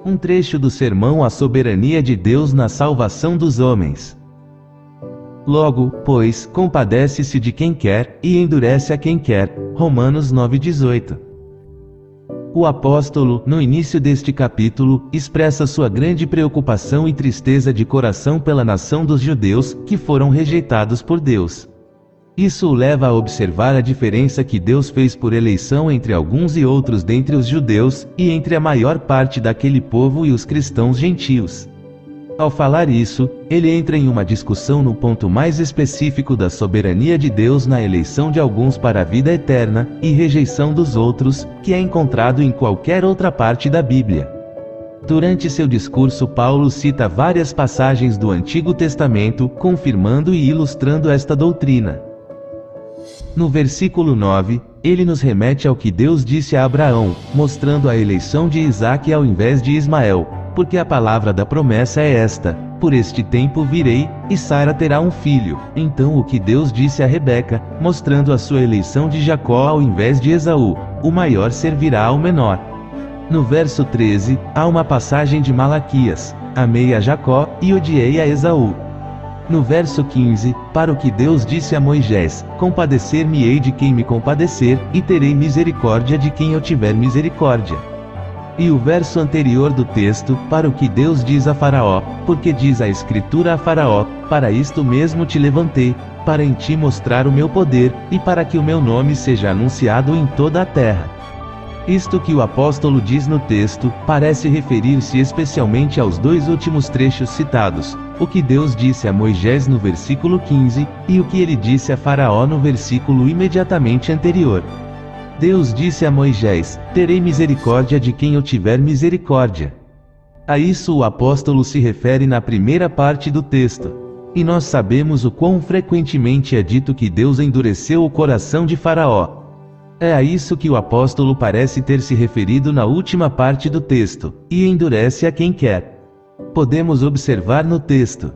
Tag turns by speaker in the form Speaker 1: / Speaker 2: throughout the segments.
Speaker 1: Um trecho do sermão A Soberania de Deus na Salvação dos Homens. Logo, pois, compadece-se de quem quer, e endurece a quem quer. Romanos 9:18. O apóstolo, no início deste capítulo, expressa sua grande preocupação e tristeza de coração pela nação dos judeus, que foram rejeitados por Deus. Isso o leva a observar a diferença que Deus fez por eleição entre alguns e outros dentre os judeus, e entre a maior parte daquele povo e os cristãos gentios. Ao falar isso, ele entra em uma discussão no ponto mais específico da soberania de Deus na eleição de alguns para a vida eterna, e rejeição dos outros, que é encontrado em qualquer outra parte da Bíblia. Durante seu discurso, Paulo cita várias passagens do Antigo Testamento, confirmando e ilustrando esta doutrina. No versículo 9, ele nos remete ao que Deus disse a Abraão, mostrando a eleição de Isaque ao invés de Ismael, porque a palavra da promessa é esta: por este tempo virei, e Sara terá um filho. Então o que Deus disse a Rebeca, mostrando a sua eleição de Jacó ao invés de Esaú: o maior servirá ao menor. No verso 13, há uma passagem de Malaquias: amei a Jacó, e odiei a Esaú. No verso 15, para o que Deus disse a Moisés: compadecer-me-ei de quem me compadecer, e terei misericórdia de quem eu tiver misericórdia. E o verso anterior do texto, para o que Deus diz a Faraó, porque diz a Escritura a Faraó: para isto mesmo te levantei, para em ti mostrar o meu poder, e para que o meu nome seja anunciado em toda a terra. Isto que o apóstolo diz no texto, parece referir-se especialmente aos dois últimos trechos citados, o que Deus disse a Moisés no versículo 15, e o que ele disse a Faraó no versículo imediatamente anterior. Deus disse a Moisés: terei misericórdia de quem eu tiver misericórdia. A isso o apóstolo se refere na primeira parte do texto. E nós sabemos o quão frequentemente é dito que Deus endureceu o coração de Faraó. É a isso que o apóstolo parece ter se referido na última parte do texto: e endurece a quem quer. Podemos observar no texto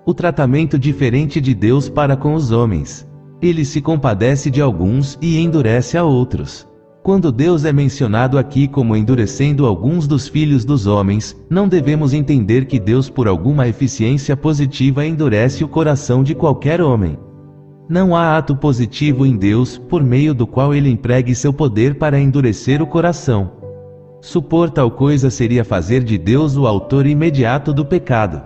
Speaker 1: o tratamento diferente de Deus para com os homens. Ele se compadece de alguns e endurece a outros. Quando Deus é mencionado aqui como endurecendo alguns dos filhos dos homens, não devemos entender que Deus por alguma eficiência positiva endurece o coração de qualquer homem. Não há ato positivo em Deus, por meio do qual ele empregue seu poder para endurecer o coração. Supor tal coisa seria fazer de Deus o autor imediato do pecado.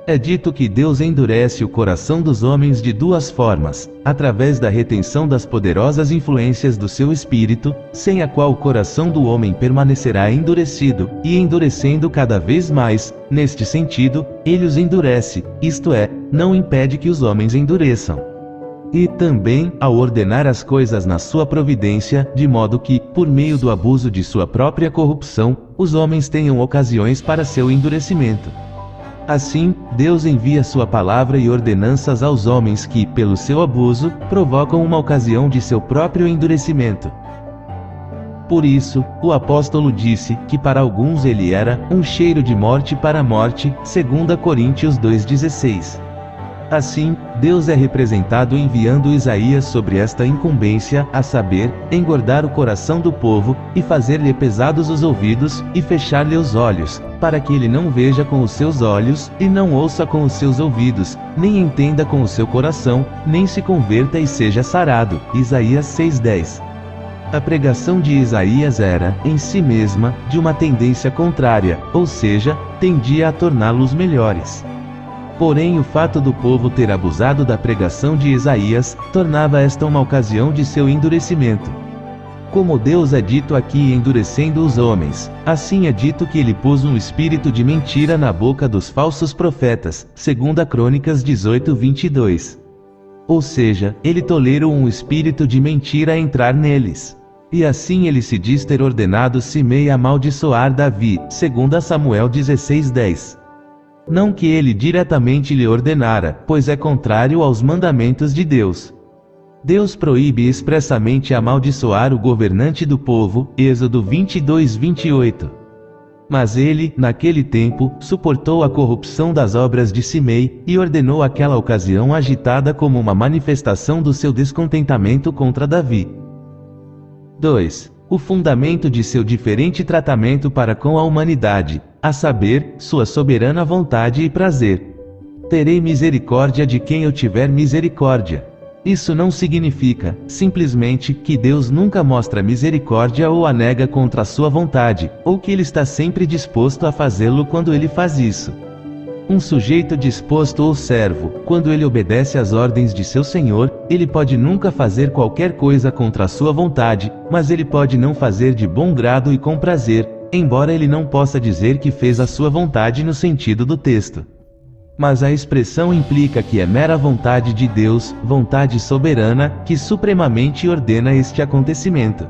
Speaker 1: É dito que Deus endurece o coração dos homens de duas formas: através da retenção das poderosas influências do seu espírito, sem a qual o coração do homem permanecerá endurecido, e endurecendo cada vez mais. Neste sentido, ele os endurece, isto é, não impede que os homens endureçam. E também, ao ordenar as coisas na sua providência, de modo que, por meio do abuso de sua própria corrupção, os homens tenham ocasiões para seu endurecimento. Assim, Deus envia sua palavra e ordenanças aos homens que, pelo seu abuso, provocam uma ocasião de seu próprio endurecimento. Por isso, o apóstolo disse que para alguns ele era um cheiro de morte para a morte, 2 Coríntios 2,16. Assim, Deus é representado enviando Isaías sobre esta incumbência, a saber, engordar o coração do povo, e fazer-lhe pesados os ouvidos, e fechar-lhe os olhos, para que ele não veja com os seus olhos, e não ouça com os seus ouvidos, nem entenda com o seu coração, nem se converta e seja sarado. Isaías 6,10. A pregação de Isaías era, em si mesma, de uma tendência contrária, ou seja, tendia a torná-los melhores. Porém, o fato do povo ter abusado da pregação de Isaías, tornava esta uma ocasião de seu endurecimento. Como Deus é dito aqui endurecendo os homens, assim é dito que ele pôs um espírito de mentira na boca dos falsos profetas, 2 Crônicas 18:22. Ou seja, ele tolerou um espírito de mentira a entrar neles. E assim ele se diz ter ordenado Simei amaldiçoar Davi, 2 Samuel 16:10. Não que ele diretamente lhe ordenara, pois é contrário aos mandamentos de Deus. Deus proíbe expressamente amaldiçoar o governante do povo, Êxodo 22:28. Mas ele, naquele tempo, suportou a corrupção das obras de Simei, e ordenou aquela ocasião agitada como uma manifestação do seu descontentamento contra Davi. 2. o fundamento de seu diferente tratamento para com a humanidade, a saber, sua soberana vontade e prazer. Terei misericórdia de quem eu tiver misericórdia. Isso não significa, simplesmente, que Deus nunca mostra misericórdia ou a nega contra a sua vontade, ou que ele está sempre disposto a fazê-lo quando ele faz isso. Um sujeito disposto ou servo, quando ele obedece às ordens de seu senhor, ele pode nunca fazer qualquer coisa contra a sua vontade, mas ele pode não fazer de bom grado e com prazer, embora ele não possa dizer que fez a sua vontade no sentido do texto. Mas a expressão implica que é mera vontade de Deus, vontade soberana, que supremamente ordena este acontecimento.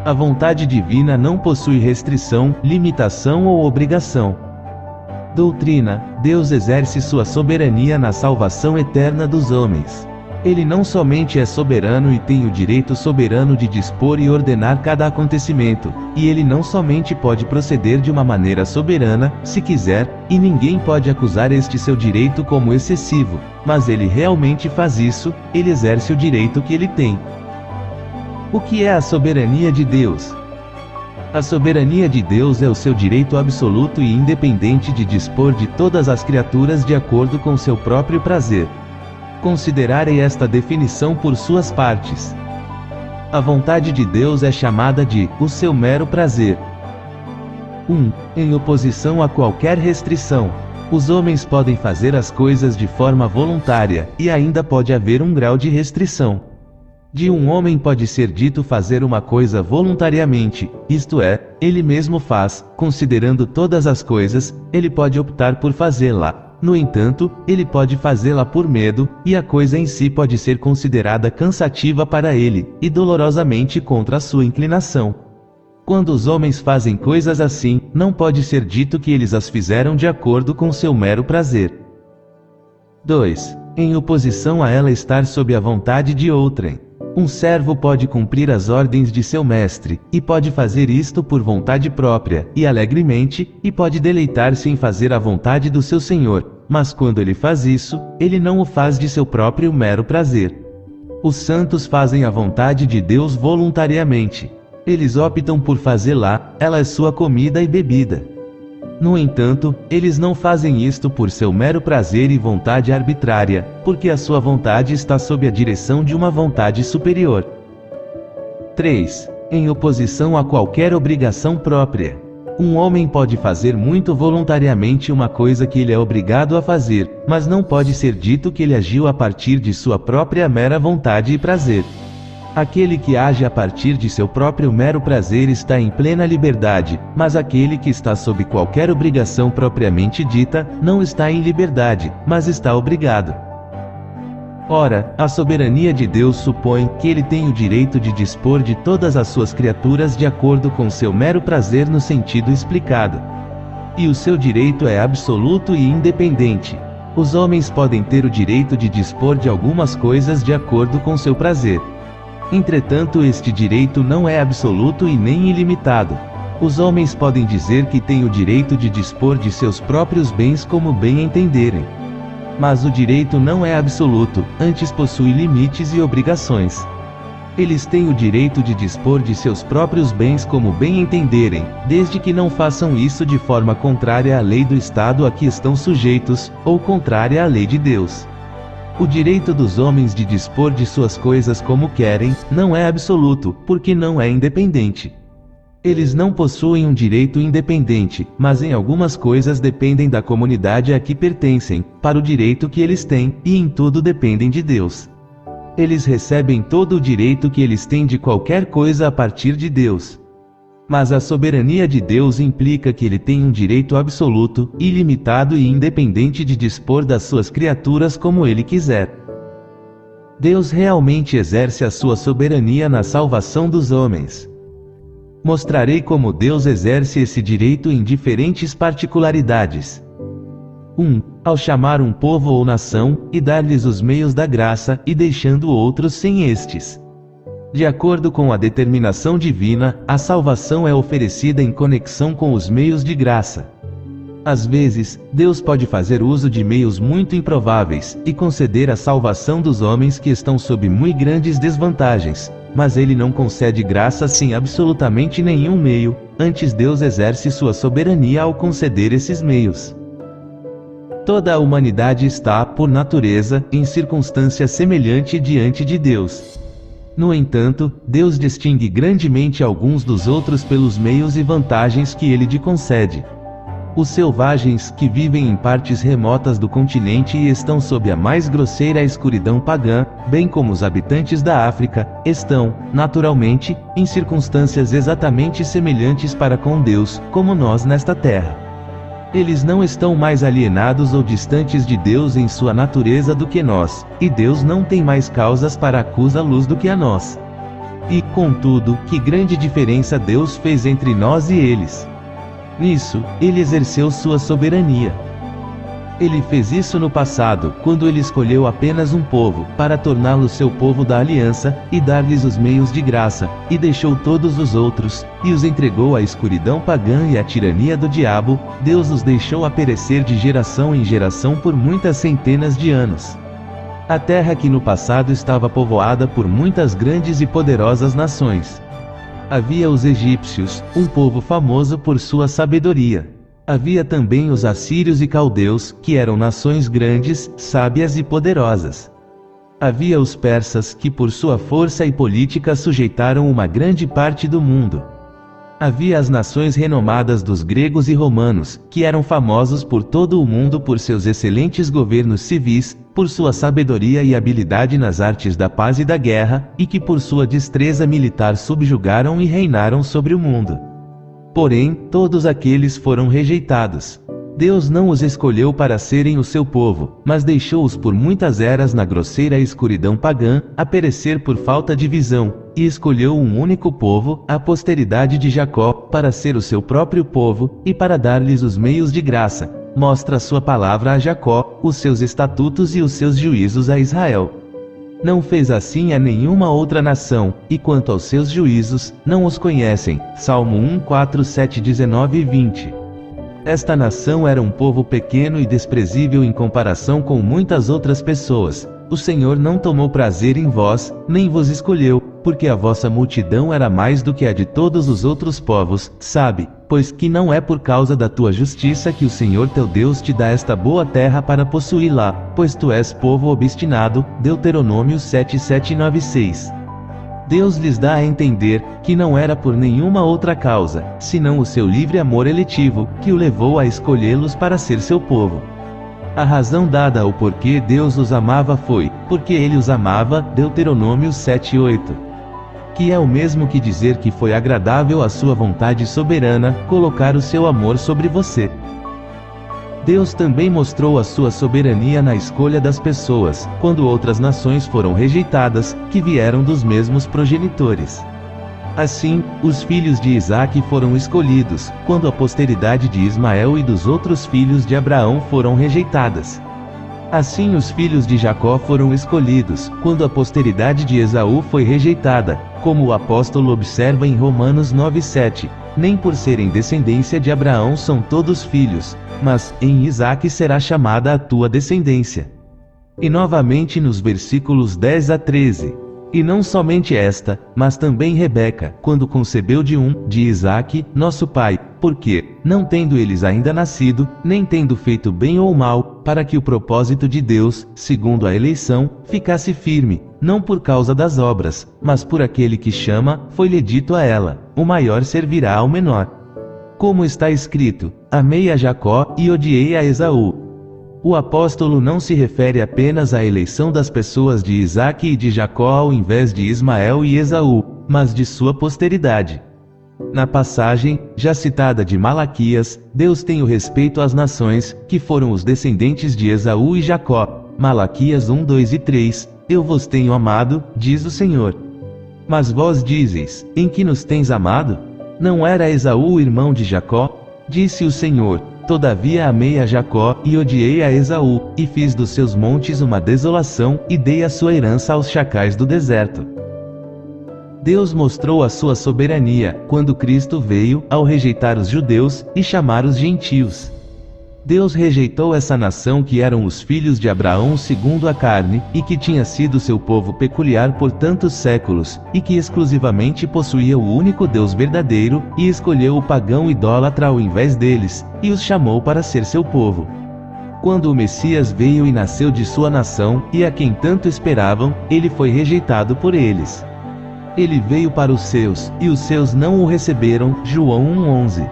Speaker 1: A vontade divina não possui restrição, limitação ou obrigação. Doutrina: Deus exerce sua soberania na salvação eterna dos homens. Ele não somente é soberano e tem o direito soberano de dispor e ordenar cada acontecimento, e ele não somente pode proceder de uma maneira soberana, se quiser, e ninguém pode acusar este seu direito como excessivo, mas ele realmente faz isso, ele exerce o direito que ele tem. O que é a soberania de Deus? A soberania de Deus é o seu direito absoluto e independente de dispor de todas as criaturas de acordo com seu próprio prazer. Considerarei esta definição por suas partes. A vontade de Deus é chamada de o seu mero prazer. 1. Em oposição a qualquer restrição. Os homens podem fazer as coisas de forma voluntária, e ainda pode haver um grau de restrição. De um homem pode ser dito fazer uma coisa voluntariamente, isto é, ele mesmo faz, considerando todas as coisas, ele pode optar por fazê-la. No entanto, ele pode fazê-la por medo, e a coisa em si pode ser considerada cansativa para ele, e dolorosamente contra a sua inclinação. Quando os homens fazem coisas assim, não pode ser dito que eles as fizeram de acordo com seu mero prazer. 2. Em oposição a ela estar sob a vontade de outrem. Um servo pode cumprir as ordens de seu mestre, e pode fazer isto por vontade própria, e alegremente, e pode deleitar-se em fazer a vontade do seu senhor, mas quando ele faz isso, ele não o faz de seu próprio mero prazer. Os santos fazem a vontade de Deus voluntariamente. Eles optam por fazê-la, ela é sua comida e bebida. No entanto, eles não fazem isto por seu mero prazer e vontade arbitrária, porque a sua vontade está sob a direção de uma vontade superior. 3. Em oposição a qualquer obrigação própria. Um homem pode fazer muito voluntariamente uma coisa que ele é obrigado a fazer, mas não pode ser dito que ele agiu a partir de sua própria mera vontade e prazer. Aquele que age a partir de seu próprio mero prazer está em plena liberdade, mas aquele que está sob qualquer obrigação propriamente dita, não está em liberdade, mas está obrigado. Ora, a soberania de Deus supõe que ele tem o direito de dispor de todas as suas criaturas de acordo com seu mero prazer no sentido explicado. E o seu direito é absoluto e independente. Os homens podem ter o direito de dispor de algumas coisas de acordo com seu prazer. Entretanto, este direito não é absoluto e nem ilimitado. Os homens podem dizer que têm o direito de dispor de seus próprios bens como bem entenderem. Mas o direito não é absoluto, antes possui limites e obrigações. Eles têm o direito de dispor de seus próprios bens como bem entenderem, desde que não façam isso de forma contrária à lei do Estado a que estão sujeitos, ou contrária à lei de Deus. O direito dos homens de dispor de suas coisas como querem, não é absoluto, porque não é independente. Eles não possuem um direito independente, mas em algumas coisas dependem da comunidade a que pertencem, para o direito que eles têm, e em tudo dependem de Deus. Eles recebem todo o direito que eles têm de qualquer coisa a partir de Deus. Mas a soberania de Deus implica que ele tem um direito absoluto, ilimitado e independente de dispor das suas criaturas como ele quiser. Deus realmente exerce a sua soberania na salvação dos homens. Mostrarei como Deus exerce esse direito em diferentes particularidades. 1. Ao chamar um povo ou nação, e dar-lhes os meios da graça, e deixando outros sem estes. De acordo com a determinação divina, a salvação é oferecida em conexão com os meios de graça. Às vezes, Deus pode fazer uso de meios muito improváveis, e conceder a salvação dos homens que estão sob muito grandes desvantagens, mas ele não concede graça sem absolutamente nenhum meio, antes Deus exerce sua soberania ao conceder esses meios. Toda a humanidade está, por natureza, em circunstância semelhante diante de Deus. No entanto, Deus distingue grandemente alguns dos outros pelos meios e vantagens que ele lhe concede. Os selvagens, que vivem em partes remotas do continente e estão sob a mais grosseira escuridão pagã, bem como os habitantes da África, estão, naturalmente, em circunstâncias exatamente semelhantes para com Deus, como nós nesta terra. Eles não estão mais alienados ou distantes de Deus em sua natureza do que nós, e Deus não tem mais causas para acusá-los do que a nós. E, contudo, que grande diferença Deus fez entre nós e eles! Nisso, ele exerceu sua soberania. Ele fez isso no passado, quando ele escolheu apenas um povo, para torná-lo seu povo da aliança, e dar-lhes os meios de graça, e deixou todos os outros, e os entregou à escuridão pagã e à tirania do diabo. Deus os deixou a perecer de geração em geração por muitas centenas de anos. A terra que no passado estava povoada por muitas grandes e poderosas nações. Havia os egípcios, um povo famoso por sua sabedoria. Havia também os assírios e caldeus, que eram nações grandes, sábias e poderosas. Havia os persas, que por sua força e política sujeitaram uma grande parte do mundo. Havia as nações renomadas dos gregos e romanos, que eram famosos por todo o mundo por seus excelentes governos civis, por sua sabedoria e habilidade nas artes da paz e da guerra, e que por sua destreza militar subjugaram e reinaram sobre o mundo. Porém, todos aqueles foram rejeitados. Deus não os escolheu para serem o seu povo, mas deixou-os por muitas eras na grosseira escuridão pagã, a perecer por falta de visão, e escolheu um único povo, a posteridade de Jacó, para ser o seu próprio povo, e para dar-lhes os meios de graça. Mostra sua palavra a Jacó, os seus estatutos e os seus juízos a Israel. Não fez assim a nenhuma outra nação, e quanto aos seus juízos, não os conhecem. Salmo 1, 4, 7, 19 e 20. Esta nação era um povo pequeno e desprezível em comparação com muitas outras pessoas. O Senhor não tomou prazer em vós, nem vos escolheu, porque a vossa multidão era mais do que a de todos os outros povos, sabe, pois que não é por causa da tua justiça que o Senhor teu Deus te dá esta boa terra para possuí-la, pois tu és povo obstinado. Deuteronômio 7:7-9-6. Deus lhes dá a entender, que não era por nenhuma outra causa, senão o seu livre amor eletivo, que o levou a escolhê-los para ser seu povo. A razão dada ao porquê Deus os amava foi, porque ele os amava. Deuteronômio 7:8. Que é o mesmo que dizer que foi agradável à sua vontade soberana, colocar o seu amor sobre você. Deus também mostrou a sua soberania na escolha das pessoas, quando outras nações foram rejeitadas, que vieram dos mesmos progenitores. Assim, os filhos de Isaque foram escolhidos, quando a posteridade de Ismael e dos outros filhos de Abraão foram rejeitadas. Assim os filhos de Jacó foram escolhidos, quando a posteridade de Esaú foi rejeitada, como o apóstolo observa em Romanos 9:7. Nem por serem descendência de Abraão são todos filhos, mas, em Isaque será chamada a tua descendência. E novamente nos versículos 10 a 13. E não somente esta, mas também Rebeca, quando concebeu de Isaque, nosso pai, porque, não tendo eles ainda nascido, nem tendo feito bem ou mal, para que o propósito de Deus, segundo a eleição, ficasse firme, não por causa das obras, mas por aquele que chama, foi-lhe dito a ela: o maior servirá ao menor. Como está escrito: amei a Jacó e odiei a Esaú. O apóstolo não se refere apenas à eleição das pessoas de Isaque e de Jacó ao invés de Ismael e Esaú, mas de sua posteridade. Na passagem, já citada de Malaquias, Deus tem o respeito às nações, que foram os descendentes de Esaú e Jacó. Malaquias 1, 2 e 3, eu vos tenho amado, diz o Senhor. Mas vós dizes, em que nos tens amado? Não era Esaú o irmão de Jacó? Disse o Senhor. Todavia amei a Jacó, e odiei a Esaú, e fiz dos seus montes uma desolação, e dei a sua herança aos chacais do deserto. Deus mostrou a sua soberania, quando Cristo veio, ao rejeitar os judeus, e chamar os gentios. Deus rejeitou essa nação que eram os filhos de Abraão segundo a carne, e que tinha sido seu povo peculiar por tantos séculos, e que exclusivamente possuía o único Deus verdadeiro, e escolheu o pagão idólatra ao invés deles, e os chamou para ser seu povo. Quando o Messias veio e nasceu de sua nação, e a quem tanto esperavam, ele foi rejeitado por eles. Ele veio para os seus, e os seus não o receberam. João 1:11.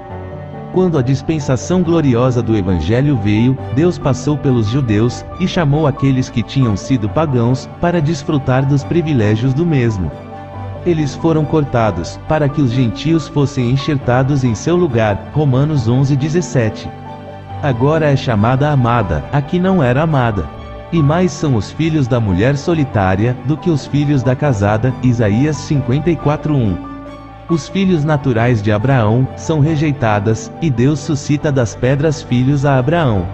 Speaker 1: Quando a dispensação gloriosa do Evangelho veio, Deus passou pelos judeus, e chamou aqueles que tinham sido pagãos, para desfrutar dos privilégios do mesmo. Eles foram cortados, para que os gentios fossem enxertados em seu lugar. Romanos 11:17. Agora é chamada amada, a que não era amada. E mais são os filhos da mulher solitária, do que os filhos da casada. Isaías 54:1. Os filhos naturais de Abraão são rejeitadas, e Deus suscita das pedras filhos a Abraão.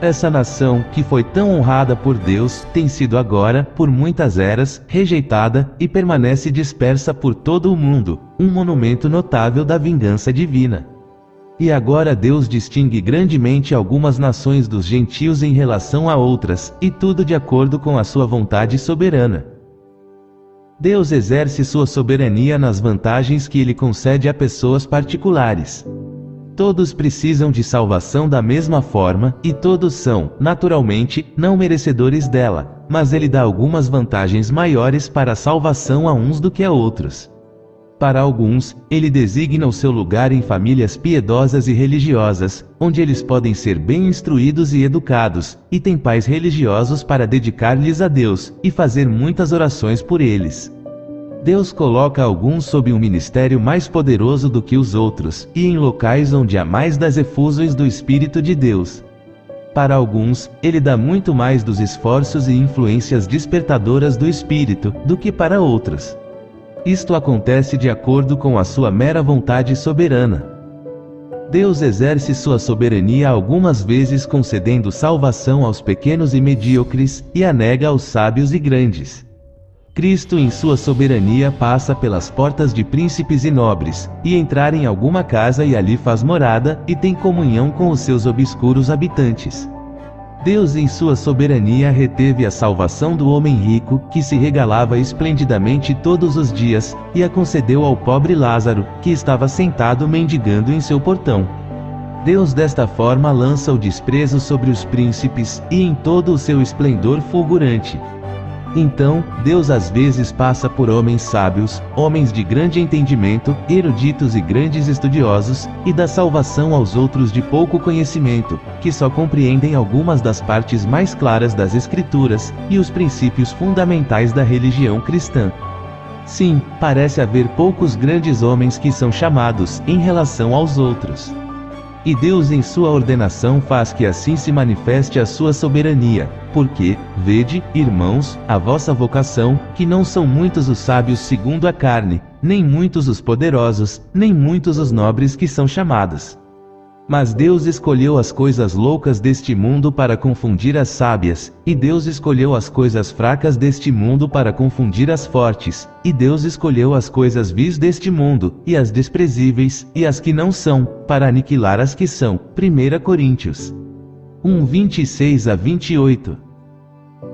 Speaker 1: Essa nação, que foi tão honrada por Deus, tem sido agora, por muitas eras, rejeitada, e permanece dispersa por todo o mundo, um monumento notável da vingança divina. E agora Deus distingue grandemente algumas nações dos gentios em relação a outras, e tudo de acordo com a sua vontade soberana. Deus exerce sua soberania nas vantagens que ele concede a pessoas particulares. Todos precisam de salvação da mesma forma, e todos são, naturalmente, não merecedores dela, mas ele dá algumas vantagens maiores para a salvação a uns do que a outros. Para alguns, ele designa o seu lugar em famílias piedosas e religiosas, onde eles podem ser bem instruídos e educados, e têm pais religiosos para dedicar-lhes a Deus, e fazer muitas orações por eles. Deus coloca alguns sob um ministério mais poderoso do que os outros, e em locais onde há mais das efusões do Espírito de Deus. Para alguns, ele dá muito mais dos esforços e influências despertadoras do Espírito, do que para outros. Isto acontece de acordo com a sua mera vontade soberana. Deus exerce sua soberania algumas vezes concedendo salvação aos pequenos e medíocres, e a nega aos sábios e grandes. Cristo em sua soberania passa pelas portas de príncipes e nobres, e entrar em alguma casa e ali faz morada, e tem comunhão com os seus obscuros habitantes. Deus em sua soberania reteve a salvação do homem rico, que se regalava esplendidamente todos os dias, e a concedeu ao pobre Lázaro, que estava sentado mendigando em seu portão. Deus desta forma lança o desprezo sobre os príncipes, e em todo o seu esplendor fulgurante. Então, Deus às vezes passa por homens sábios, homens de grande entendimento, eruditos e grandes estudiosos, e dá salvação aos outros de pouco conhecimento, que só compreendem algumas das partes mais claras das Escrituras, e os princípios fundamentais da religião cristã. Sim, parece haver poucos grandes homens que são chamados, em relação aos outros. E Deus em sua ordenação faz que assim se manifeste a sua soberania, porque, vede, irmãos, a vossa vocação, que não são muitos os sábios segundo a carne, nem muitos os poderosos, nem muitos os nobres que são chamados. Mas Deus escolheu as coisas loucas deste mundo para confundir as sábias, e Deus escolheu as coisas fracas deste mundo para confundir as fortes, e Deus escolheu as coisas vis deste mundo, e as desprezíveis, e as que não são, para aniquilar as que são. 1 Coríntios 1:26-28.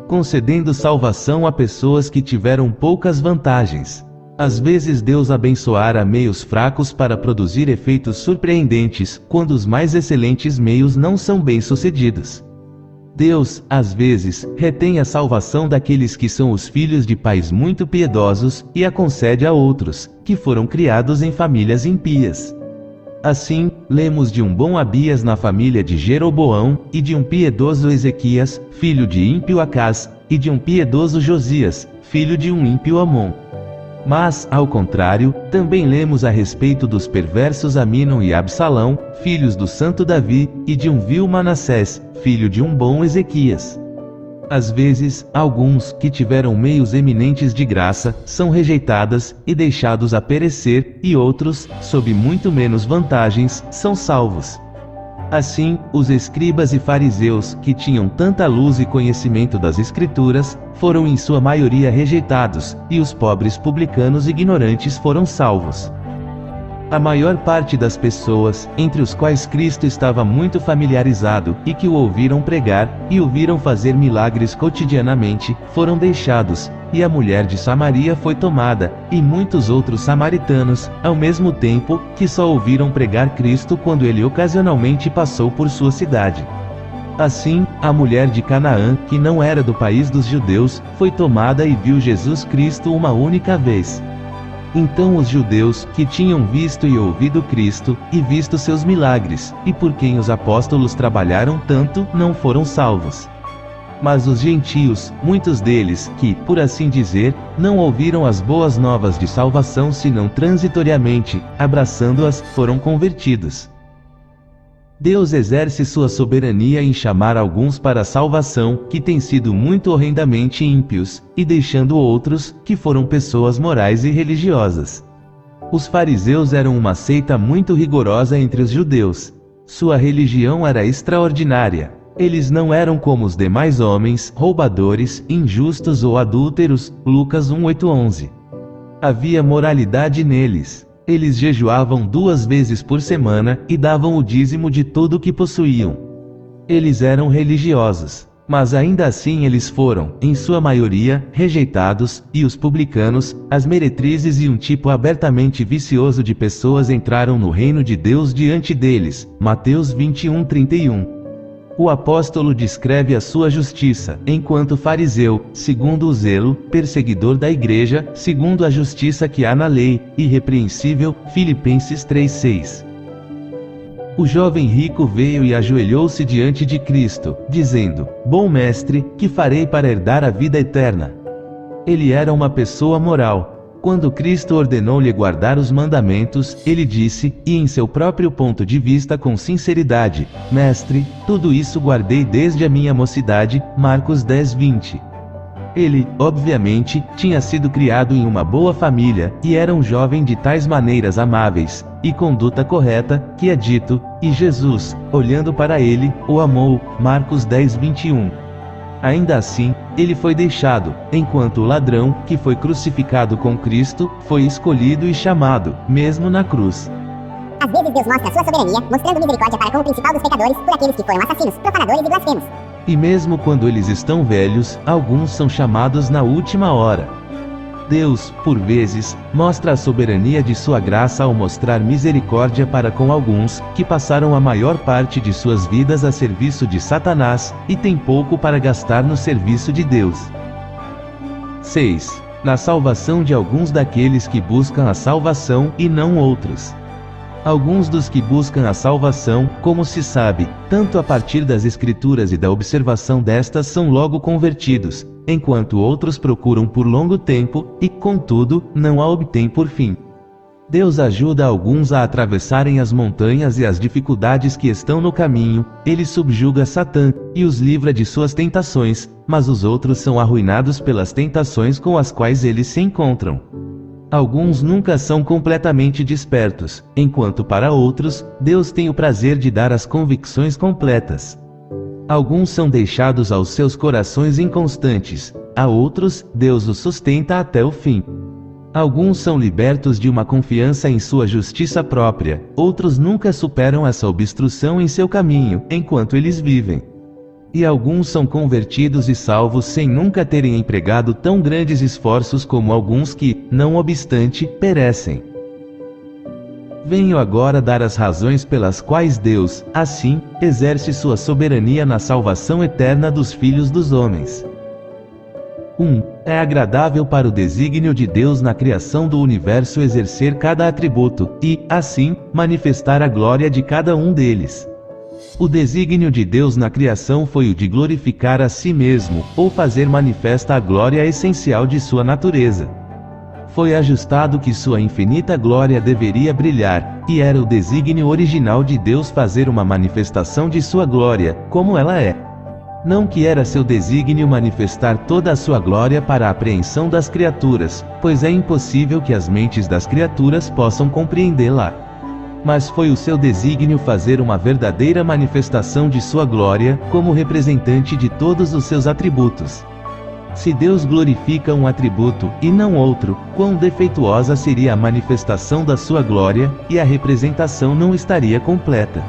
Speaker 1: Concedendo salvação a pessoas que tiveram poucas vantagens. Às vezes Deus abençoará meios fracos para produzir efeitos surpreendentes, quando os mais excelentes meios não são bem-sucedidos. Deus, às vezes, retém a salvação daqueles que são os filhos de pais muito piedosos, e a concede a outros, que foram criados em famílias impías. Assim, lemos de um bom Abias na família de Jeroboão, e de um piedoso Ezequias, filho de ímpio Acás, e de um piedoso Josias, filho de um ímpio Amon. Mas, ao contrário, também lemos a respeito dos perversos Aminon e Absalão, filhos do santo Davi, e de um vil Manassés, filho de um bom Ezequias. Às vezes, alguns, que tiveram meios eminentes de graça, são rejeitadas, e deixados a perecer, e outros, sob muito menos vantagens, são salvos. Assim, os escribas e fariseus, que tinham tanta luz e conhecimento das Escrituras, foram em sua maioria rejeitados, e os pobres publicanos ignorantes foram salvos. A maior parte das pessoas, entre os quais Cristo estava muito familiarizado, e que o ouviram pregar, e o viram fazer milagres cotidianamente, foram deixados, e a mulher de Samaria foi tomada, e muitos outros samaritanos, ao mesmo tempo, que só ouviram pregar Cristo quando ele ocasionalmente passou por sua cidade. Assim, a mulher de Canaã, que não era do país dos judeus, foi tomada e viu Jesus Cristo uma única vez. Então os judeus, que tinham visto e ouvido Cristo, e visto seus milagres, e por quem os apóstolos trabalharam tanto, não foram salvos. Mas os gentios, muitos deles, que, por assim dizer, não ouviram as boas novas de salvação senão transitoriamente, abraçando-as, foram convertidos. Deus exerce sua soberania em chamar alguns para a salvação, que têm sido muito horrendamente ímpios, e deixando outros, que foram pessoas morais e religiosas. Os fariseus eram uma seita muito rigorosa entre os judeus. Sua religião era extraordinária. Eles não eram como os demais homens, roubadores, injustos ou adúlteros, Lucas 1:8-11. Havia moralidade neles. Eles jejuavam 2 vezes por semana, e davam o dízimo de tudo o que possuíam. Eles eram religiosos. Mas ainda assim eles foram, em sua maioria, rejeitados, e os publicanos, as meretrizes e um tipo abertamente vicioso de pessoas entraram no reino de Deus diante deles. Mateus 21:31. O apóstolo descreve a sua justiça, enquanto fariseu, segundo o zelo, perseguidor da igreja, segundo a justiça que há na lei, irrepreensível, Filipenses 3:6. O jovem rico veio e ajoelhou-se diante de Cristo, dizendo: Bom mestre, que farei para herdar a vida eterna? Ele era uma pessoa moral. Quando Cristo ordenou-lhe guardar os mandamentos, ele disse, e em seu próprio ponto de vista com sinceridade: Mestre, tudo isso guardei desde a minha mocidade. Marcos 10:20. Ele, obviamente, tinha sido criado em uma boa família, e era um jovem de tais maneiras amáveis, e conduta correta, que é dito, e Jesus, olhando para ele, o amou. Marcos 10:21. Ainda assim, ele foi deixado, enquanto o ladrão, que foi crucificado com Cristo, foi escolhido e chamado, mesmo na cruz.
Speaker 2: Às vezes Deus mostra sua soberania, mostrando misericórdia para com o principal dos pecadores, por aqueles que foram assassinos, profanadores e blasfemos.
Speaker 1: E mesmo quando eles estão velhos, alguns são chamados na última hora. Deus, por vezes, mostra a soberania de sua graça ao mostrar misericórdia para com alguns, que passaram a maior parte de suas vidas a serviço de Satanás, e têm pouco para gastar no serviço de Deus. 6. Na salvação de alguns daqueles que buscam a salvação, e não outros. Alguns dos que buscam a salvação, como se sabe, tanto a partir das Escrituras e da observação destas são logo convertidos, enquanto outros procuram por longo tempo, e, contudo, não a obtêm por fim. Deus ajuda alguns a atravessarem as montanhas e as dificuldades que estão no caminho, ele subjuga Satã, e os livra de suas tentações, mas os outros são arruinados pelas tentações com as quais eles se encontram. Alguns nunca são completamente despertos, enquanto para outros, Deus tem o prazer de dar as convicções completas. Alguns são deixados aos seus corações inconstantes, a outros, Deus os sustenta até o fim. Alguns são libertos de uma confiança em sua justiça própria, outros nunca superam essa obstrução em seu caminho, enquanto eles vivem. E alguns são convertidos e salvos sem nunca terem empregado tão grandes esforços como alguns que, não obstante, perecem. Venho agora dar as razões pelas quais Deus, assim, exerce sua soberania na salvação eterna dos filhos dos homens. 1. É agradável para o desígnio de Deus na criação do universo exercer cada atributo, e, assim, manifestar a glória de cada um deles. O desígnio de Deus na criação foi o de glorificar a si mesmo, ou fazer manifesta a glória essencial de sua natureza. Foi ajustado que sua infinita glória deveria brilhar, e era o desígnio original de Deus fazer uma manifestação de sua glória, como ela é. Não que era seu desígnio manifestar toda a sua glória para a apreensão das criaturas, pois é impossível que as mentes das criaturas possam compreendê-la. Mas foi o seu desígnio fazer uma verdadeira manifestação de sua glória, como representante de todos os seus atributos. Se Deus glorifica um atributo, e não outro, quão defeituosa seria a manifestação da sua glória, e a representação não estaria completa.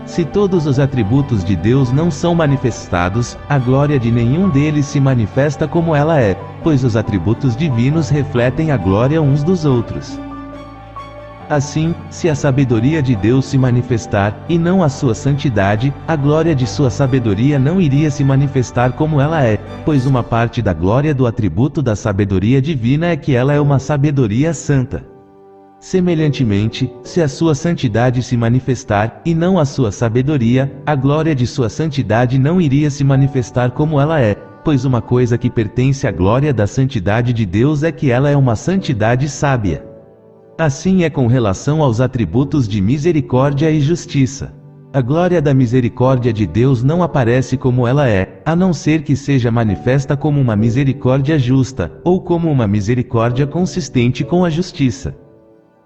Speaker 1: Se todos os atributos de Deus não são manifestados, a glória de nenhum deles se manifesta como ela é, pois os atributos divinos refletem a glória uns dos outros. Assim, se a sabedoria de Deus se manifestar, e não a sua santidade, a glória de sua sabedoria não iria se manifestar como ela é, pois uma parte da glória do atributo da sabedoria divina é que ela é uma sabedoria santa. Semelhantemente, se a sua santidade se manifestar, e não a sua sabedoria, a glória de sua santidade não iria se manifestar como ela é, pois uma coisa que pertence à glória da santidade de Deus é que ela é uma santidade sábia. Assim é com relação aos atributos de misericórdia e justiça. A glória da misericórdia de Deus não aparece como ela é, a não ser que seja manifesta como uma misericórdia justa, ou como uma misericórdia consistente com a justiça.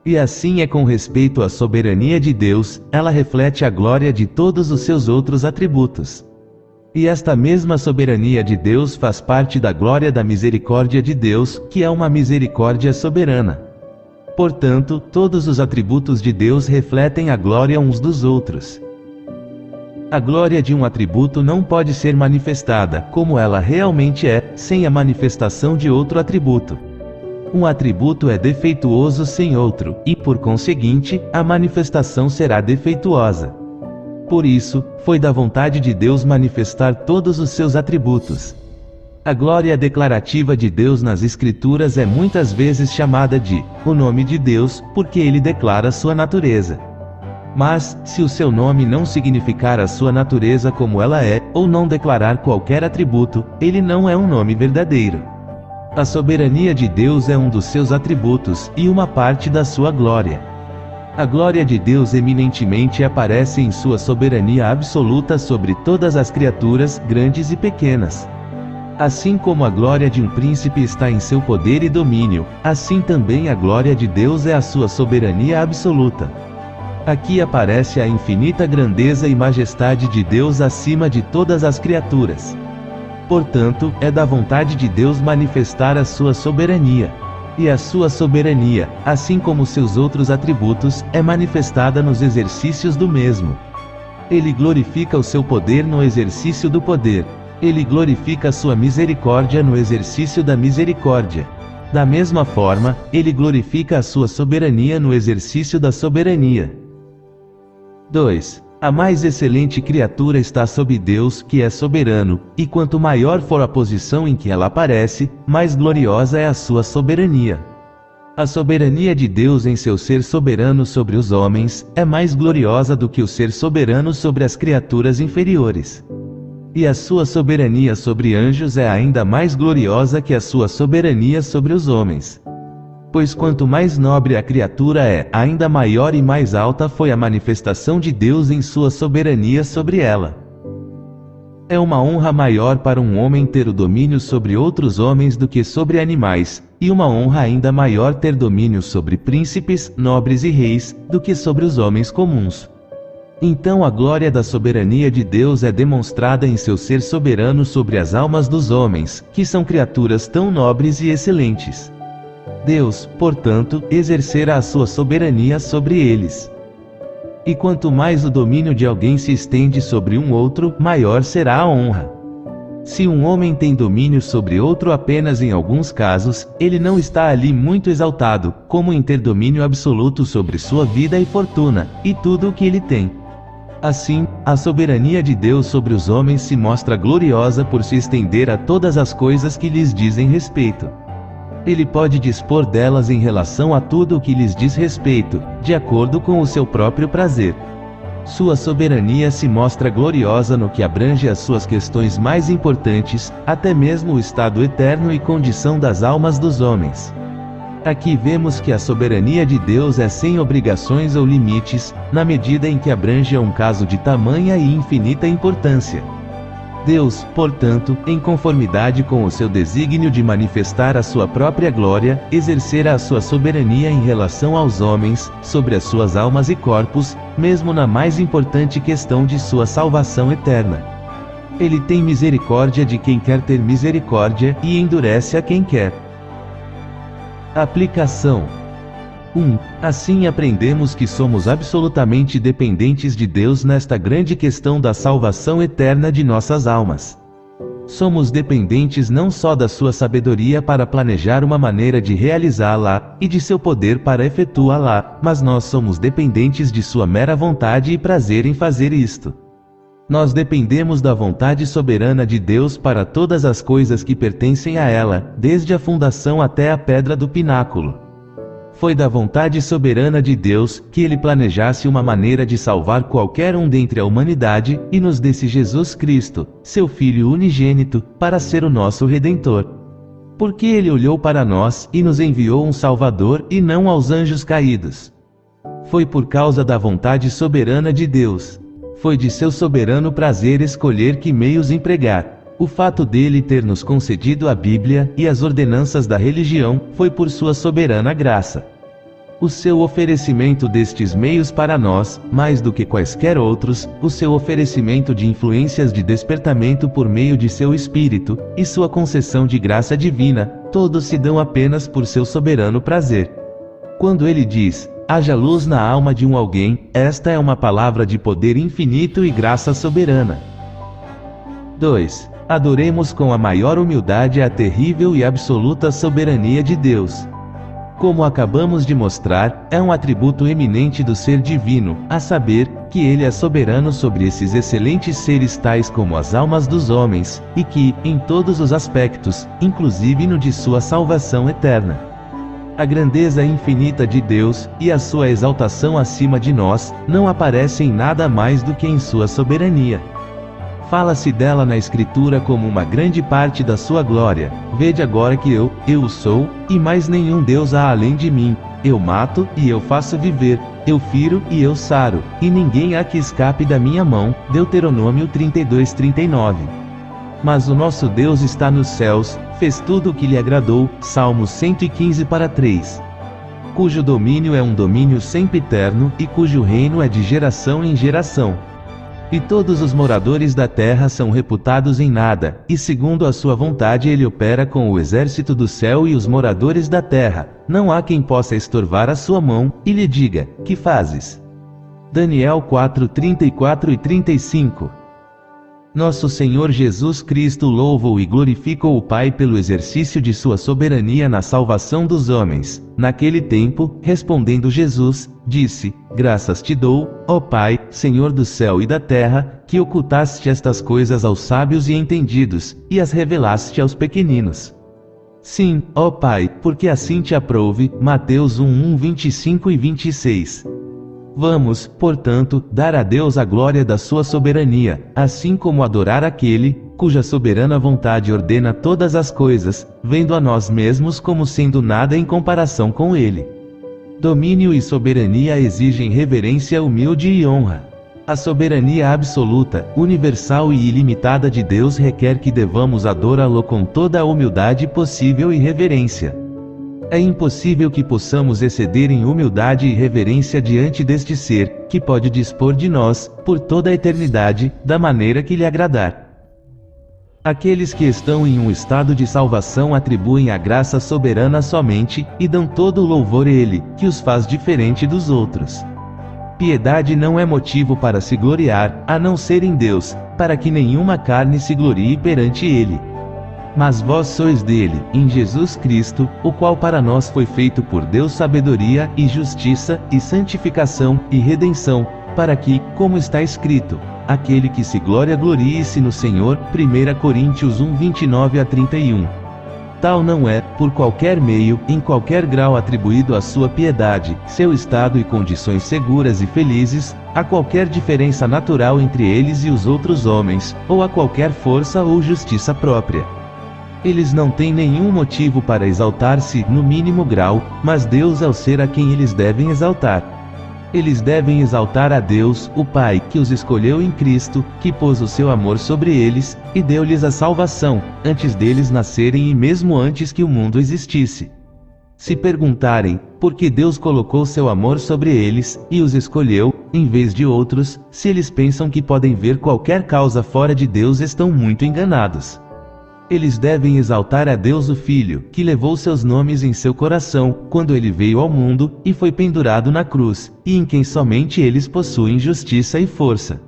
Speaker 1: E assim é com respeito à soberania de Deus, ela reflete a glória de todos os seus outros atributos. E esta mesma soberania de Deus faz parte da glória da misericórdia de Deus, que é uma misericórdia soberana. Portanto, todos os atributos de Deus refletem a glória uns dos outros. A glória de um atributo não pode ser manifestada, como ela realmente é, sem a manifestação de outro atributo. Um atributo é defeituoso sem outro, e por conseguinte, a manifestação será defeituosa. Por isso, foi da vontade de Deus manifestar todos os seus atributos. A glória declarativa de Deus nas Escrituras é muitas vezes chamada de o nome de Deus, porque ele declara sua natureza. Mas, se o seu nome não significar a sua natureza como ela é, ou não declarar qualquer atributo, ele não é um nome verdadeiro. A soberania de Deus é um dos seus atributos, e uma parte da sua glória. A glória de Deus eminentemente aparece em sua soberania absoluta sobre todas as criaturas, grandes e pequenas. Assim como a glória de um príncipe está em seu poder e domínio, assim também a glória de Deus é a sua soberania absoluta. Aqui aparece a infinita grandeza e majestade de Deus acima de todas as criaturas. Portanto, é da vontade de Deus manifestar a sua soberania. E a sua soberania, assim como seus outros atributos, é manifestada nos exercícios do mesmo. Ele glorifica o seu poder no exercício do poder. Ele glorifica a sua misericórdia no exercício da misericórdia. Da mesma forma, ele glorifica a sua soberania no exercício da soberania. 2. A mais excelente criatura está sob Deus, que é soberano, e quanto maior for a posição em que ela aparece, mais gloriosa é a sua soberania. A soberania de Deus em seu ser soberano sobre os homens, é mais gloriosa do que o ser soberano sobre as criaturas inferiores. E a sua soberania sobre anjos é ainda mais gloriosa que a sua soberania sobre os homens. Pois quanto mais nobre a criatura é, ainda maior e mais alta foi a manifestação de Deus em sua soberania sobre ela. É uma honra maior para um homem ter o domínio sobre outros homens do que sobre animais, e uma honra ainda maior ter domínio sobre príncipes, nobres e reis, do que sobre os homens comuns. Então a glória da soberania de Deus é demonstrada em seu ser soberano sobre as almas dos homens, que são criaturas tão nobres e excelentes. Deus, portanto, exercerá a sua soberania sobre eles. E quanto mais o domínio de alguém se estende sobre um outro, maior será a honra. Se um homem tem domínio sobre outro apenas em alguns casos, ele não está ali muito exaltado, como em ter domínio absoluto sobre sua vida e fortuna, e tudo o que ele tem. Assim, a soberania de Deus sobre os homens se mostra gloriosa por se estender a todas as coisas que lhes dizem respeito. Ele pode dispor delas em relação a tudo o que lhes diz respeito, de acordo com o seu próprio prazer. Sua soberania se mostra gloriosa no que abrange as suas questões mais importantes, até mesmo o estado eterno e condição das almas dos homens. Aqui vemos que a soberania de Deus é sem obrigações ou limites, na medida em que abrange a um caso de tamanha e infinita importância. Deus, portanto, em conformidade com o seu desígnio de manifestar a sua própria glória, exercerá a sua soberania em relação aos homens, sobre as suas almas e corpos, mesmo na mais importante questão de sua salvação eterna. Ele tem misericórdia de quem quer ter misericórdia, e endurece a quem quer. Aplicação 1. Assim aprendemos que somos absolutamente dependentes de Deus nesta grande questão da salvação eterna de nossas almas. Somos dependentes não só da sua sabedoria para planejar uma maneira de realizá-la, e de seu poder para efetuá-la, mas nós somos dependentes de sua mera vontade e prazer em fazer isto. Nós dependemos da vontade soberana de Deus para todas as coisas que pertencem a ela, desde a fundação até a pedra do pináculo. Foi da vontade soberana de Deus que ele planejasse uma maneira de salvar qualquer um dentre a humanidade, e nos desse Jesus Cristo, seu Filho unigênito, para ser o nosso Redentor. Porque ele olhou para nós e nos enviou um Salvador e não aos anjos caídos. Foi por causa da vontade soberana de Deus. Foi de seu soberano prazer escolher que meios empregar. O fato dele ter nos concedido a Bíblia e as ordenanças da religião foi por sua soberana graça. O seu oferecimento destes meios para nós, mais do que quaisquer outros, o seu oferecimento de influências de despertamento por meio de seu Espírito, e sua concessão de graça divina, todos se dão apenas por seu soberano prazer. Quando ele diz, haja luz na alma de um alguém, esta é uma palavra de poder infinito e graça soberana. 2. Adoremos com a maior humildade a terrível e absoluta soberania de Deus. Como acabamos de mostrar, é um atributo eminente do ser divino, a saber, que ele é soberano sobre esses excelentes seres tais como as almas dos homens, e que, em todos os aspectos, inclusive no de sua salvação eterna. A grandeza infinita de Deus, e a sua exaltação acima de nós, não aparecem em nada mais do que em sua soberania. Fala-se dela na Escritura como uma grande parte da sua glória. Vede agora que eu sou, e mais nenhum Deus há além de mim. Eu mato, e eu faço viver. Eu firo, e eu saro, e ninguém há que escape da minha mão. Deuteronômio 32:39. Mas o nosso Deus está nos céus, fez tudo o que lhe agradou. Salmos 115:3. Cujo domínio é um domínio sempiterno, e cujo reino é de geração em geração. E todos os moradores da terra são reputados em nada, e segundo a sua vontade ele opera com o exército do céu e os moradores da terra. Não há quem possa estorvar a sua mão, e lhe diga, que fazes? Daniel 4:34 e 35. Nosso Senhor Jesus Cristo louvou e glorificou o Pai pelo exercício de sua soberania na salvação dos homens. Naquele tempo, respondendo Jesus, disse, graças te dou, ó Pai, Senhor do céu e da terra, que ocultaste estas coisas aos sábios e entendidos, e as revelaste aos pequeninos. Sim, ó Pai, porque assim te aprouve. Mateus 1:1, 25 e 26. Vamos, portanto, dar a Deus a glória da sua soberania, assim como adorar aquele, cuja soberana vontade ordena todas as coisas, vendo a nós mesmos como sendo nada em comparação com ele. Domínio e soberania exigem reverência humilde e honra. A soberania absoluta, universal e ilimitada de Deus requer que devamos adorá-lo com toda a humildade possível e reverência. É impossível que possamos exceder em humildade e reverência diante deste ser, que pode dispor de nós, por toda a eternidade, da maneira que lhe agradar. Aqueles que estão em um estado de salvação atribuem a graça soberana somente, e dão todo o louvor a ele, que os faz diferente dos outros. Piedade não é motivo para se gloriar, a não ser em Deus, para que nenhuma carne se glorie perante ele. Mas vós sois dele, em Jesus Cristo, o qual para nós foi feito por Deus sabedoria, e justiça, e santificação, e redenção, para que, como está escrito, aquele que se gloria glorie-se no Senhor. 1 Coríntios 1, 29 a 31. Tal não é, por qualquer meio, em qualquer grau atribuído à sua piedade, seu estado e condições seguras e felizes, a qualquer diferença natural entre eles e os outros homens, ou a qualquer força ou justiça própria. Eles não têm nenhum motivo para exaltar-se, no mínimo grau, mas Deus é o ser a quem eles devem exaltar. Eles devem exaltar a Deus, o Pai, que os escolheu em Cristo, que pôs o seu amor sobre eles, e deu-lhes a salvação, antes deles nascerem e mesmo antes que o mundo existisse. Se perguntarem, por que Deus colocou seu amor sobre eles, e os escolheu, em vez de outros, se eles pensam que podem ver qualquer causa fora de Deus, estão muito enganados. Eles devem exaltar a Deus o Filho, que levou seus nomes em seu coração, quando ele veio ao mundo, e foi pendurado na cruz, e em quem somente eles possuem justiça e força.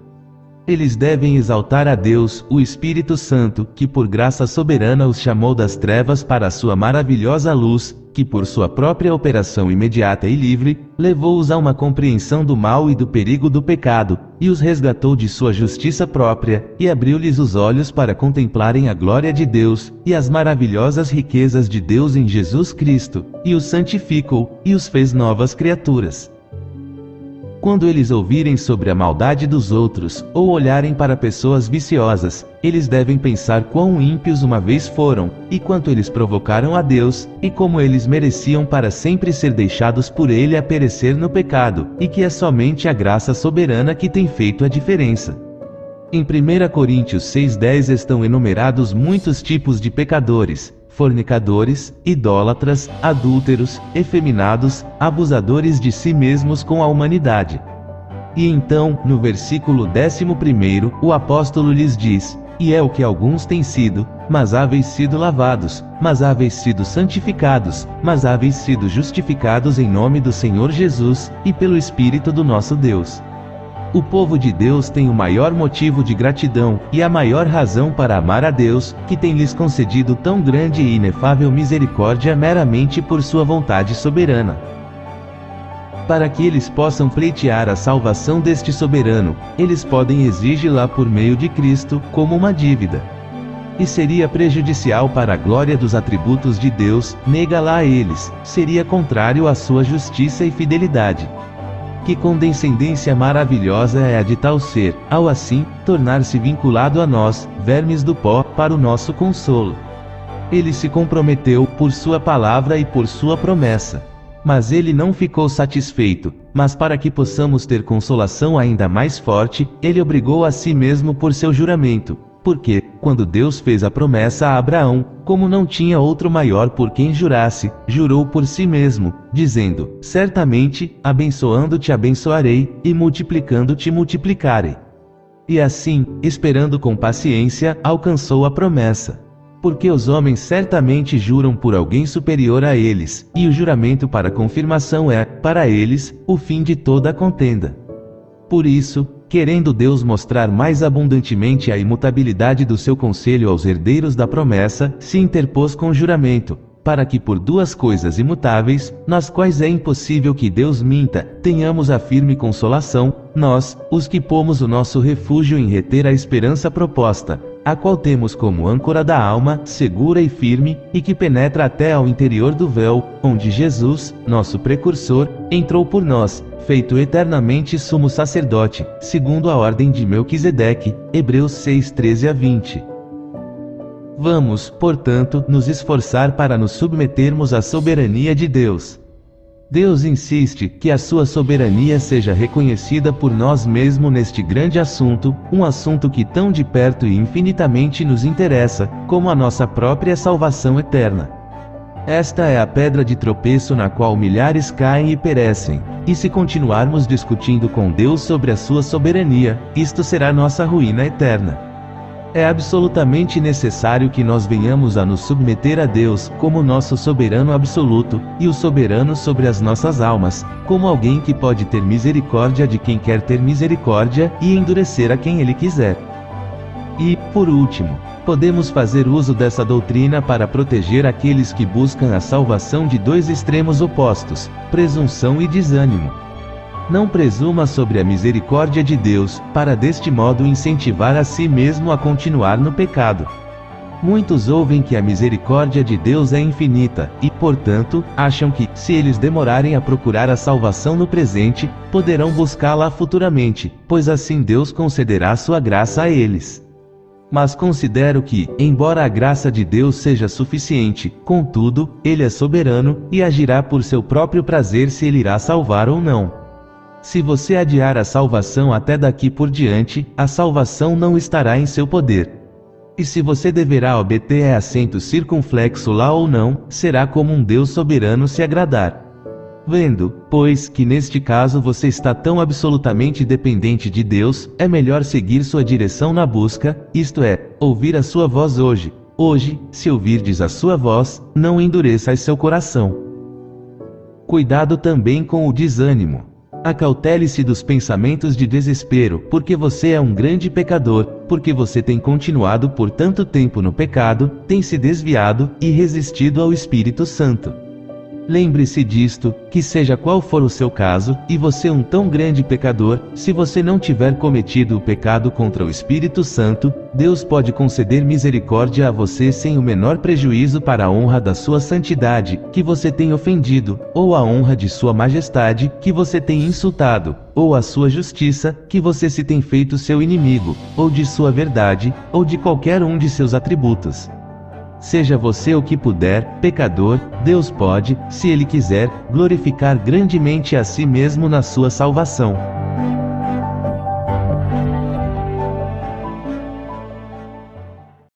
Speaker 1: Eles devem exaltar a Deus, o Espírito Santo, que por graça soberana os chamou das trevas para a sua maravilhosa luz, que por sua própria operação imediata e livre, levou-os a uma compreensão do mal e do perigo do pecado, e os resgatou de sua justiça própria, e abriu-lhes os olhos para contemplarem a glória de Deus, e as maravilhosas riquezas de Deus em Jesus Cristo, e os santificou, e os fez novas criaturas. Quando eles ouvirem sobre a maldade dos outros, ou olharem para pessoas viciosas, eles devem pensar quão ímpios uma vez foram, e quanto eles provocaram a Deus, e como eles mereciam para sempre ser deixados por Ele a perecer no pecado, e que é somente a graça soberana que tem feito a diferença. Em 1 Coríntios 6:10 estão enumerados muitos tipos de pecadores: fornicadores, idólatras, adúlteros, efeminados, abusadores de si mesmos com a humanidade. E então, no versículo 11, o apóstolo lhes diz: e é o que alguns têm sido, mas haveis sido lavados, mas haveis sido santificados, mas haveis sido justificados em nome do Senhor Jesus, e pelo Espírito do nosso Deus. O povo de Deus tem o maior motivo de gratidão, e a maior razão para amar a Deus, que tem lhes concedido tão grande e inefável misericórdia meramente por sua vontade soberana. Para que eles possam pleitear a salvação deste soberano, eles podem exigi-la por meio de Cristo, como uma dívida. E seria prejudicial para a glória dos atributos de Deus, negá-la a eles, seria contrário à sua justiça e fidelidade. Que condescendência maravilhosa é a de tal ser, ao assim, tornar-se vinculado a nós, vermes do pó, para o nosso consolo. Ele se comprometeu, por sua palavra e por sua promessa. Mas ele não ficou satisfeito, mas para que possamos ter consolação ainda mais forte, ele obrigou a si mesmo por seu juramento. Porque, quando Deus fez a promessa a Abraão, como não tinha outro maior por quem jurasse, jurou por si mesmo, dizendo: certamente, abençoando-te abençoarei, e multiplicando-te multiplicarei. E assim, esperando com paciência, alcançou a promessa. Porque os homens certamente juram por alguém superior a eles, e o juramento para confirmação é, para eles, o fim de toda a contenda. Por isso, querendo Deus mostrar mais abundantemente a imutabilidade do seu conselho aos herdeiros da promessa, se interpôs com juramento, para que por duas coisas imutáveis, nas quais é impossível que Deus minta, tenhamos a firme consolação, nós, os que pomos o nosso refúgio em reter a esperança proposta, a qual temos como âncora da alma, segura e firme, e que penetra até ao interior do véu, onde Jesus, nosso precursor, entrou por nós, feito eternamente sumo sacerdote, segundo a ordem de Melquisedeque. Hebreus 6:13-20. Vamos, portanto, nos esforçar para nos submetermos à soberania de Deus. Deus insiste que a sua soberania seja reconhecida por nós mesmos neste grande assunto, um assunto que tão de perto e infinitamente nos interessa, como a nossa própria salvação eterna. Esta é a pedra de tropeço na qual milhares caem e perecem, e se continuarmos discutindo com Deus sobre a sua soberania, isto será nossa ruína eterna. É absolutamente necessário que nós venhamos a nos submeter a Deus, como nosso soberano absoluto, e o soberano sobre as nossas almas, como alguém que pode ter misericórdia de quem quer ter misericórdia, e endurecer a quem ele quiser. E, por último, podemos fazer uso dessa doutrina para proteger aqueles que buscam a salvação de dois extremos opostos, presunção e desânimo. Não presuma sobre a misericórdia de Deus, para deste modo incentivar a si mesmo a continuar no pecado. Muitos ouvem que a misericórdia de Deus é infinita, e, portanto, acham que, se eles demorarem a procurar a salvação no presente, poderão buscá-la futuramente, pois assim Deus concederá sua graça a eles. Mas considero que, embora a graça de Deus seja suficiente, contudo, Ele é soberano, e agirá por seu próprio prazer se Ele irá salvar ou não. Se você adiar a salvação até daqui por diante, a salvação não estará em seu poder. e se você deverá obter assento circunflexo lá ou não, será como um Deus soberano se agradar. Vendo, pois, que neste caso você está tão absolutamente dependente de Deus, é melhor seguir sua direção na busca, isto é, ouvir a sua voz hoje. Hoje, se ouvirdes a sua voz, não endureçais seu coração. Cuidado também com o desânimo. Acautele-se dos pensamentos de desespero, porque você é um grande pecador, porque você tem continuado por tanto tempo no pecado, tem se desviado e resistido ao Espírito Santo. Lembre-se disto, que seja qual for o seu caso, e você um tão grande pecador, se você não tiver cometido o pecado contra o Espírito Santo, Deus pode conceder misericórdia a você sem o menor prejuízo para a honra da sua santidade, que você tem ofendido, ou a honra de sua majestade, que você tem insultado, ou a sua justiça, que você se tem feito seu inimigo, ou de sua verdade, ou de qualquer um de seus atributos. Seja você o que puder, pecador, Deus pode, se Ele quiser, glorificar grandemente a si mesmo na sua salvação.